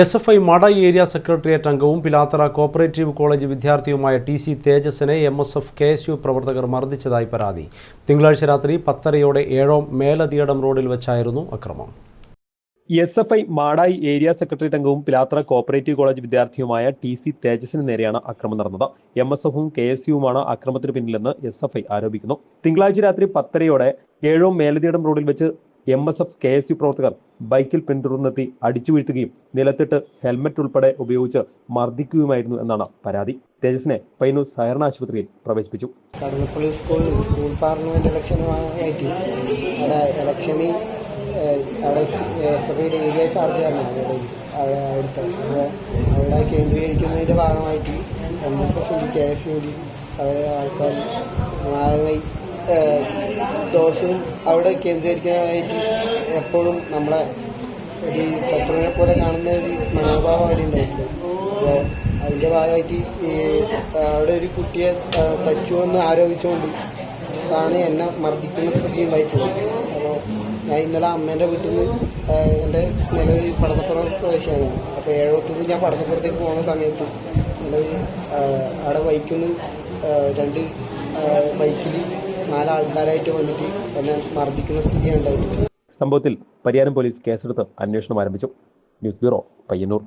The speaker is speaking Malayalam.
SFI മാടായി ഏരിയ സെക്രട്ടേറിയറ്റ് അംഗവും പിലാത്തറ കോപ്പറേറ്റീവ് കോളേജ് വിദ്യാർത്ഥിയുമായ TC തേജസിനെ MSF KSU പ്രവർത്തകർ മർദ്ദിച്ചതായി പരാതി. തിങ്കളാഴ്ച രാത്രി 10:30 ഏഴോം മേലതിയടം റോഡിൽ വെച്ചായിരുന്നു അക്രമം. SFI മാടായി ഏരിയ സെക്രട്ടേറിയറ്റ് അംഗവും പിലാത്തറ കോപ്പറേറ്റീവ് കോളേജ് വിദ്യാർത്ഥിയുമായ TC തേജസിന് നേരെയാണ് അക്രമം നടന്നത്. MSFും KSUവുമാണ് അക്രമത്തിന് പിന്നിലെന്ന് SFI ആരോപിക്കുന്നു. തിങ്കളാഴ്ച രാത്രി 10:30 ഏഴോം മേലതിയടം റോഡിൽ വെച്ച് MSF KSU പ്രവർത്തകർ ബൈക്കിൽ പിന്തുടർന്നെത്തി അടിച്ചു വീഴ്ത്തുകയും നിലത്തിട്ട് ഹെൽമറ്റ് ഉൾപ്പെടെ ഉപയോഗിച്ച് മർദ്ദിക്കുകയുമായിരുന്നു എന്നാണ് പരാതി. തേജസിനെ പയ്യന്നൂർ സഹകരണ ആശുപത്രിയിൽ പ്രവേശിപ്പിച്ചു. കടന്നപ്പള്ളി സ്കൂൾ പാർലമെന്റ് ഇലക്ഷനുമായിട്ട് അവിടെ SFIയുടെ ഏരിയ ചാർജാണ് അവിടുത്തെ. അവിടെ കേന്ദ്രീകരിക്കുന്നതിൻ്റെ ഭാഗമായിട്ട് MSFും KSUവും ആൾക്കാർ ഭാഗമായി ദിവസവും അവിടെ കേന്ദ്രീകരിക്കാനായിട്ട് എപ്പോഴും നമ്മളെ ഒരു ശത്രുവിനെ പോലെ കാണുന്ന ഒരു മനോഭാവം അവിടെ ഉണ്ടായിട്ടുണ്ട്. അപ്പോൾ അതിൻ്റെ ഭാഗമായിട്ട് അവിടെ ഒരു കുട്ടിയെ തച്ചുവെന്ന് ആരോപിച്ചുകൊണ്ട് ആണ് എന്നെ മർദ്ദിക്കുന്ന സ്ഥിതി ഉണ്ടായിട്ടുള്ളത്. അപ്പോൾ ഞാൻ ഇന്നലെ അമ്മേൻ്റെ വീട്ടിൽ നിന്ന് എൻ്റെ നിലവിൽ പടന്നപ്പുറം സ്വദേശിയാണ്. അപ്പോൾ ഏഴോട്ടത്തിൽ ഞാൻ പടന്നപ്പുറത്തേക്ക് പോകുന്ന സമയത്ത് അവിടെ ബൈക്കിൽ രണ്ട് ബൈക്കിൽ 4 ആൾക്കാരായിട്ട് വന്നിട്ട് എന്നെ മർദ്ദിക്കുന്ന സ്ഥിതി ഉണ്ടായിട്ടുണ്ട്. സംഭവത്തിൽ പരിയാരം പോലീസ് കേസെടുത്ത് അന്വേഷണം ആരംഭിച്ചു. News bureau, Payyanur.